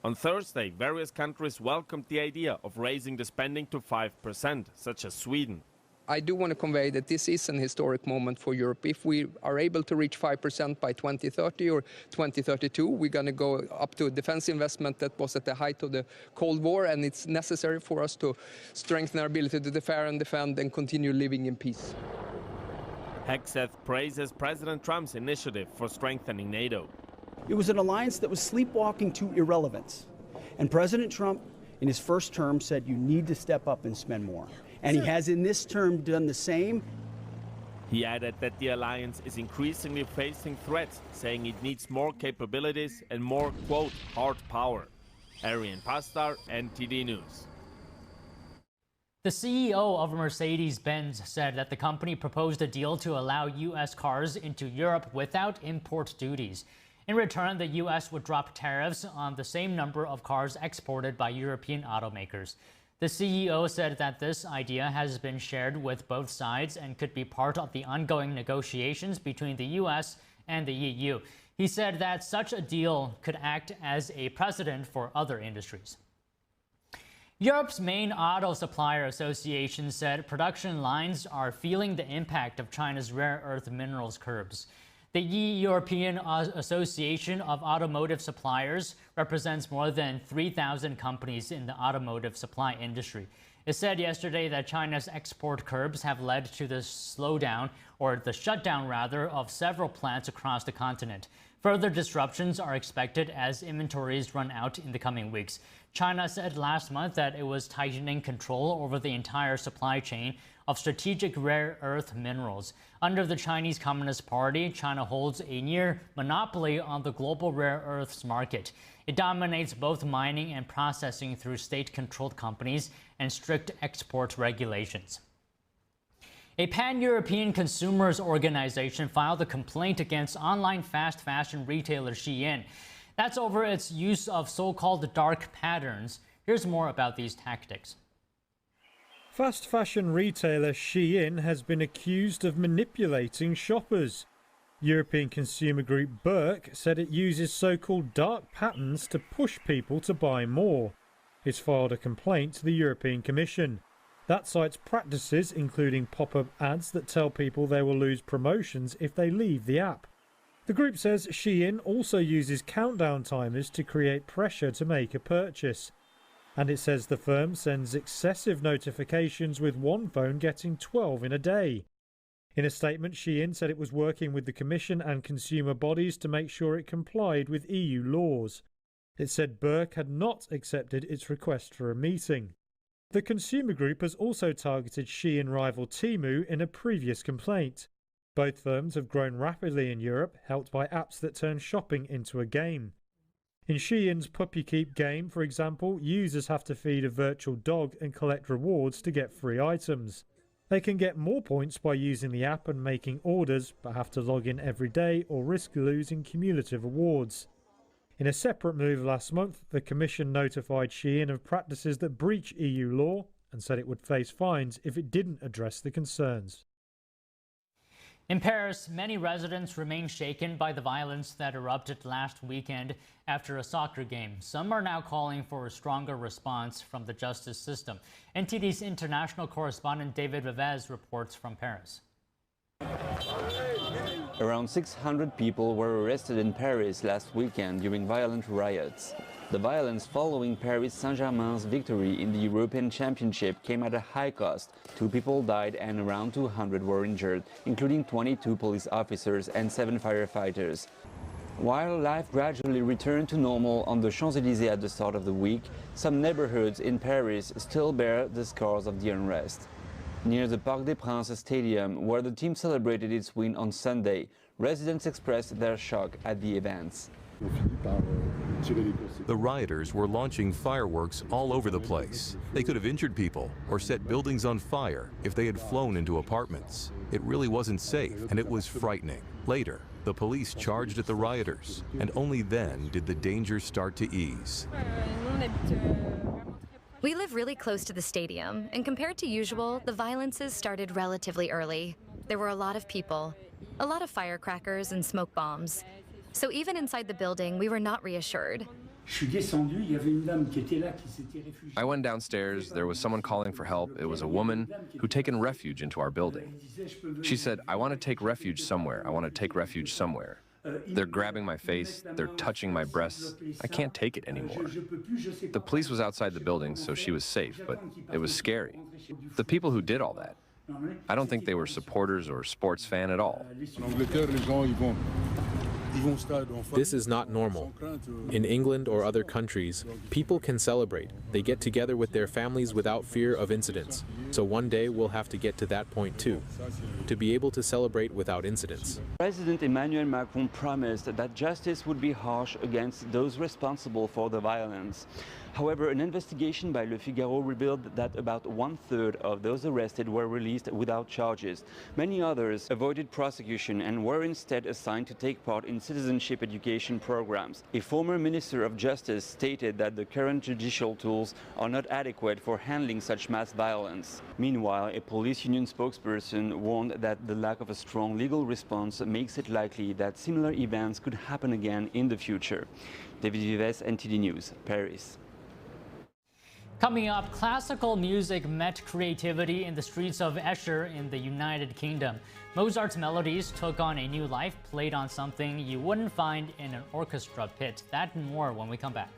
On Thursday, various countries welcomed the idea of raising the spending to 5%, such as Sweden. I do want to convey that this is an historic moment for Europe. If we are able to reach 5% by 2030 or 2032, we're going to go up to a defense investment that was at the height of the Cold War, and it's necessary for us to strengthen our ability to defend and continue living in peace. Hegseth praises President Trump's initiative for strengthening NATO. It was an alliance that was sleepwalking to irrelevance. And President Trump, in his first term, said you need to step up and spend more. And he has in this term done the same. He added that the alliance is increasingly facing threats, saying it needs more capabilities and more, quote, hard power. Arian Pazdar, NTD News. The CEO of Mercedes-Benz said that the company proposed a deal to allow U.S. cars into Europe without import duties. In return, the U.S. would drop tariffs on the same number of cars exported by European automakers. The CEO said that this idea has been shared with both sides and could be part of the ongoing negotiations between the U.S. and the EU. He said that such a deal could act as a precedent for other industries. Europe's main auto supplier association said production lines are feeling the impact of China's rare earth minerals curbs. The European Association of Automotive Suppliers represents more than 3,000 companies in the automotive supply industry. It said yesterday that China's export curbs have led to the slowdown, or the shutdown rather, of several plants across the continent. Further disruptions are expected as inventories run out in the coming weeks. China said last month that it was tightening control over the entire supply chain of strategic rare earth minerals. Under the Chinese Communist Party, China holds a near monopoly on the global rare earths market. It dominates both mining and processing through state-controlled companies and strict export regulations. A pan-European consumers organization filed a complaint against online fast fashion retailer Shein. That's over its use of so-called dark patterns. Here's more about these tactics. Fast fashion retailer Shein has been accused of manipulating shoppers. European consumer group Burke said it uses so-called dark patterns to push people to buy more. It's filed a complaint to the European Commission. That cites practices including pop-up ads that tell people they will lose promotions if they leave the app. The group says Shein also uses countdown timers to create pressure to make a purchase. And it says the firm sends excessive notifications, with one phone getting 12 in a day. In a statement, Shein said it was working with the Commission and consumer bodies to make sure it complied with EU laws. It said Burke had not accepted its request for a meeting. The consumer group has also targeted Shein rival Temu in a previous complaint. Both firms have grown rapidly in Europe, helped by apps that turn shopping into a game. In Shein's Puppy Keep game, for example, users have to feed a virtual dog and collect rewards to get free items. They can get more points by using the app and making orders, but have to log in every day or risk losing cumulative awards. In a separate move last month, the Commission notified Shein of practices that breach EU law and said it would face fines if it didn't address the concerns. In Paris, many residents remain shaken by the violence that erupted last weekend after a soccer game. Some are now calling for a stronger response from the justice system. NTD's international correspondent David Vivez reports from Paris. Around 600 people were arrested in Paris last weekend during violent riots. The violence following Paris Saint-Germain's victory in the European Championship came at a high cost. 2 people died and around 200 were injured, including 22 police officers and 7 firefighters. While life gradually returned to normal on the Champs-Élysées at the start of the week, some neighborhoods in Paris still bear the scars of the unrest. Near the Parc des Princes stadium, where the team celebrated its win on Sunday, residents expressed their shock at the events. The rioters were launching fireworks all over the place. They could have injured people or set buildings on fire if they had flown into apartments. It really wasn't safe, and it was frightening. Later, the police charged at the rioters, and only then did the danger start to ease. We live really close to the stadium, and compared to usual, the violences started relatively early. There were a lot of people, a lot of firecrackers and smoke bombs. So even inside the building, we were not reassured. I went downstairs. There was someone calling for help. It was a woman who'd taken refuge into our building. She said, "I want to take refuge somewhere. I want to take refuge somewhere." They're grabbing my face. They're touching my breasts. I can't take it anymore. The police was outside the building, so she was safe, but it was scary. The people who did all that, I don't think they were supporters or sports fan at all. This is not normal. In England or other countries, people can celebrate. They get together with their families without fear of incidents. So one day we'll have to get to that point too, to be able to celebrate without incidents. President Emmanuel Macron promised that justice would be harsh against those responsible for the violence. However, an investigation by Le Figaro revealed that about 1/3 of those arrested were released without charges. Many others avoided prosecution and were instead assigned to take part in citizenship education programs. A former Minister of Justice stated that the current judicial tools are not adequate for handling such mass violence. Meanwhile, a police union spokesperson warned that the lack of a strong legal response makes it likely that similar events could happen again in the future. David Vives, NTD News, Paris. Coming up, classical music met creativity in the streets of Esher in the United Kingdom. Mozart's melodies took on a new life, played on something you wouldn't find in an orchestra pit. That and more when we come back.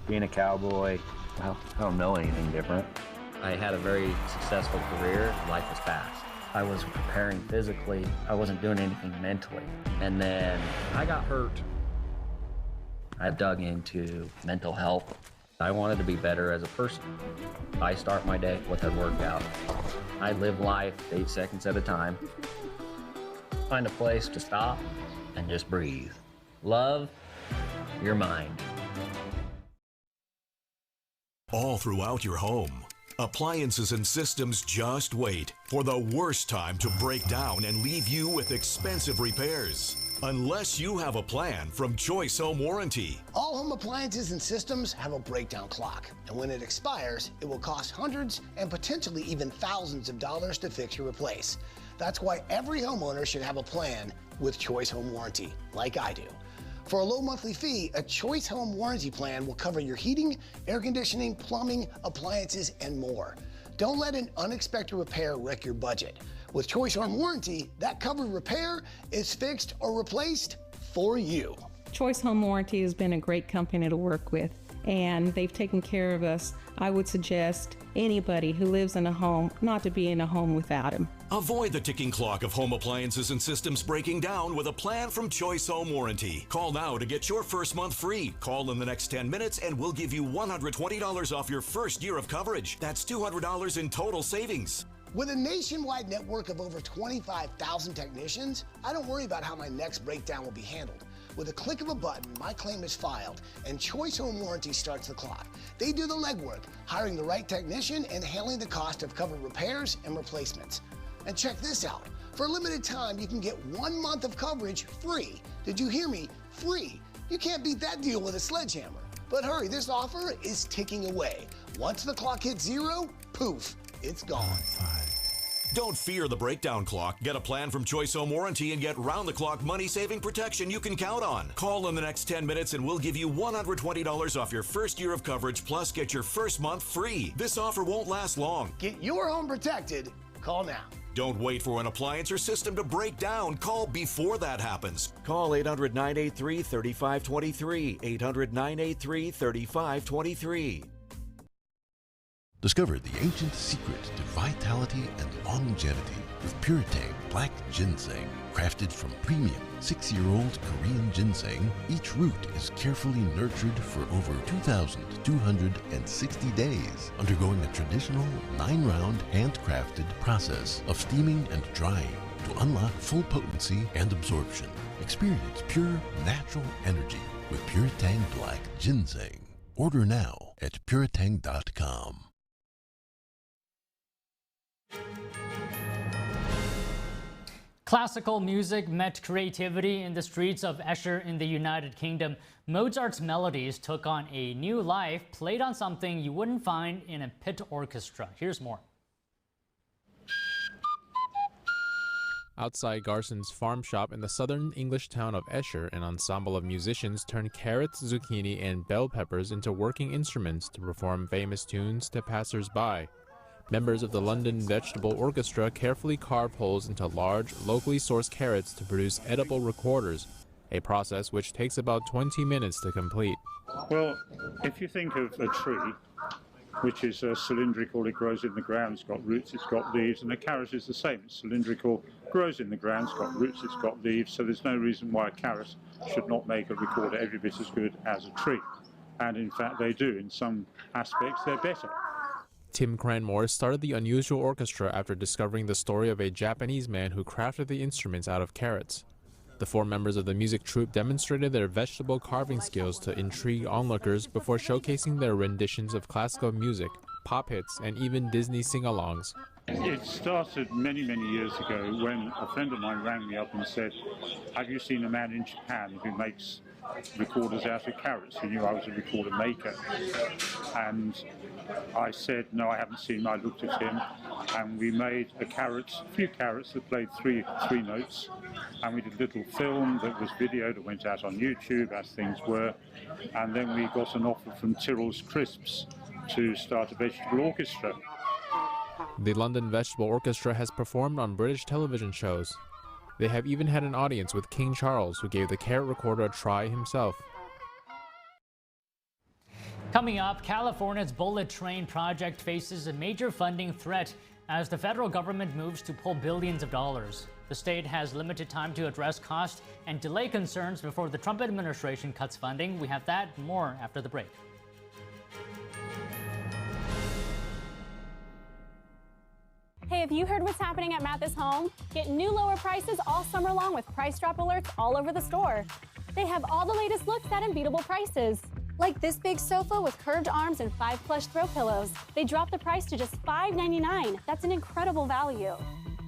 Being a cowboy, well, I don't know anything different. I had a very successful career. Life was fast. I was preparing physically. I wasn't doing anything mentally. And then I got hurt. I dug into mental health. I wanted to be better as a person. I start my day with a workout. I live life 8 seconds at a time. Find a place to stop and just breathe. Love your mind. All throughout your home, appliances and systems just wait for the worst time to break down and leave you with expensive repairs. Unless you have a plan from Choice Home Warranty. All home appliances and systems have a breakdown clock, and when it expires, it will cost hundreds and potentially even thousands of dollars to fix or replace. That's why every homeowner should have a plan with Choice Home Warranty, like I do. For a low monthly fee, a Choice Home Warranty plan will cover your heating, air conditioning, plumbing, appliances, and more. Don't let an unexpected repair wreck your budget. With Choice Home Warranty, that covered repair is fixed or replaced for you. Choice Home Warranty has been a great company to work with, and they've taken care of us. I would suggest anybody who lives in a home not to be in a home without him. Avoid the ticking clock of home appliances and systems breaking down with a plan from Choice Home Warranty. Call now to get your first month free. Call in the next 10 minutes and we'll give you $120 off your first year of coverage. That's $200 in total savings. With a nationwide network of over 25,000 technicians, I don't worry about how my next breakdown will be handled. With a click of a button, my claim is filed, and Choice Home Warranty starts the clock. They do the legwork, hiring the right technician and handling the cost of covered repairs and replacements. And check this out. For a limited time, you can get 1 month of coverage free. Did you hear me? Free. You can't beat that deal with a sledgehammer. But hurry, this offer is ticking away. Once the clock hits 0, poof, it's gone. Don't fear the breakdown clock. Get a plan from Choice Home Warranty and get round-the-clock money-saving protection you can count on. Call in the next 10 minutes and we'll give you $120 off your first year of coverage, plus get your first month free. This offer won't last long. Get your home protected. Call now. Don't wait for an appliance or system to break down. Call before that happens. Call 800-983-3523. 800-983-3523. Discover the ancient secret to vitality and longevity with Puretang Black Ginseng. Crafted from premium 6-year-old Korean ginseng, each root is carefully nurtured for over 2,260 days, undergoing a traditional 9-round handcrafted process of steaming and drying to unlock full potency and absorption. Experience pure, natural energy with Puretang Black Ginseng. Order now at puretang.com. Classical music met creativity in the streets of Esher in the United Kingdom. Mozart's melodies took on a new life, played on something you wouldn't find in a pit orchestra. Here's more. Outside Garson's farm shop in the southern English town of Esher, an ensemble of musicians turned carrots, zucchini, and bell peppers into working instruments to perform famous tunes to passers-by. Members of the London Vegetable Orchestra carefully carve holes into large, locally sourced carrots to produce edible recorders, a process which takes about 20 minutes to complete. Well, if you think of a tree, which is cylindrical, it grows in the ground, it's got roots, it's got leaves, and a carrot is the same. It's cylindrical, grows in the ground, it's got roots, it's got leaves, so there's no reason why a carrot should not make a recorder every bit as good as a tree. And in fact they do. In some aspects they're better. Tim Cranmore started the unusual orchestra after discovering the story of a Japanese man who crafted the instruments out of carrots. The 4 members of the music troupe demonstrated their vegetable carving skills to intrigue onlookers before showcasing their renditions of classical music, pop hits, and even Disney sing-alongs. It started many, many years ago when a friend of mine rang me up and said, "Have you seen a man in Japan who makes recorders out of carrots?" He knew I was a recorder maker. And I said, "No, I haven't seen him." I looked at him and we made a few carrots that played three notes. And we did a little film that was videoed that went out on YouTube as things were. And then we got an offer from Tyrrell's Crisps to start a vegetable orchestra. The London Vegetable Orchestra has performed on British television shows. They have even had an audience with King Charles, who gave the carrot recorder a try himself. Coming up, California's bullet train project faces a major funding threat as the federal government moves to pull billions of dollars. The state has limited time to address cost and delay concerns before the Trump administration cuts funding. We have that and more after the break. Hey, have you heard what's happening at Mathis Home? Get new lower prices all summer long with price drop alerts all over the store. They have all the latest looks at unbeatable prices. Like this big sofa with curved arms and 5 plush throw pillows. They dropped the price to just $5.99. That's an incredible value.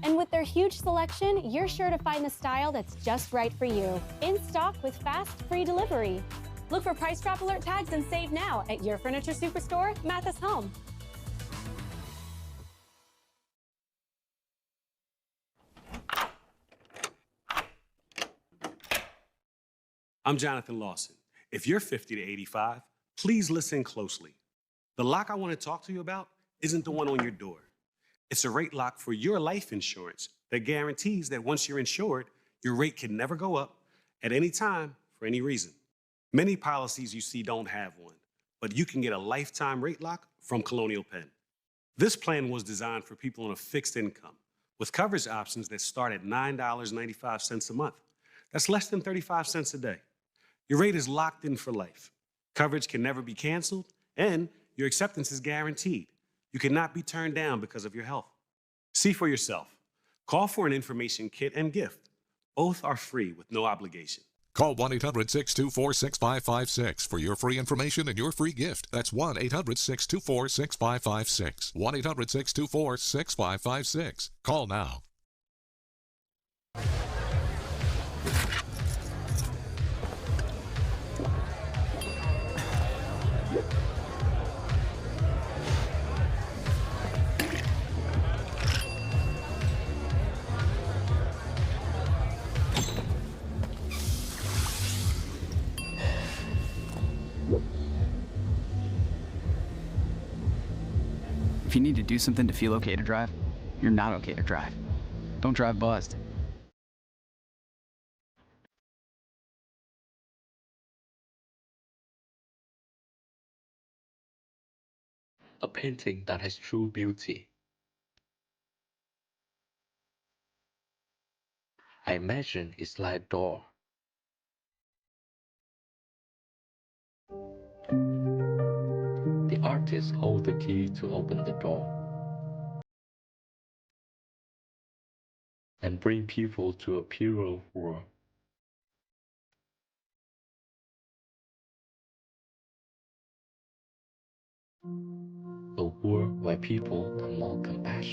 And with their huge selection, you're sure to find the style that's just right for you. In stock with fast, free delivery. Look for price drop alert tags and save now at your furniture superstore, Mathis Home. I'm Jonathan Lawson. If you're 50 to 85, please listen closely. The lock I want to talk to you about isn't the one on your door. It's a rate lock for your life insurance that guarantees that once you're insured, your rate can never go up at any time for any reason. Many policies you see don't have one, but you can get a lifetime rate lock from Colonial Penn. This plan was designed for people on a fixed income with coverage options that start at $9.95 a month. That's less than 35 cents a day. Your rate is locked in for life. Coverage can never be canceled, and your acceptance is guaranteed. You cannot be turned down because of your health. See for yourself. Call for an information kit and gift. Both are free with no obligation. Call 1-800-624-6556 for your free information and your free gift. That's 1-800-624-6556. 1-800-624-6556. Call now. need to do something to feel okay to drive, you're not okay to drive. Don't drive buzzed. A painting that has true beauty. I imagine it's like a door. The artist holds the key to open the door and bring people to a purer world. A world where people are more compassionate.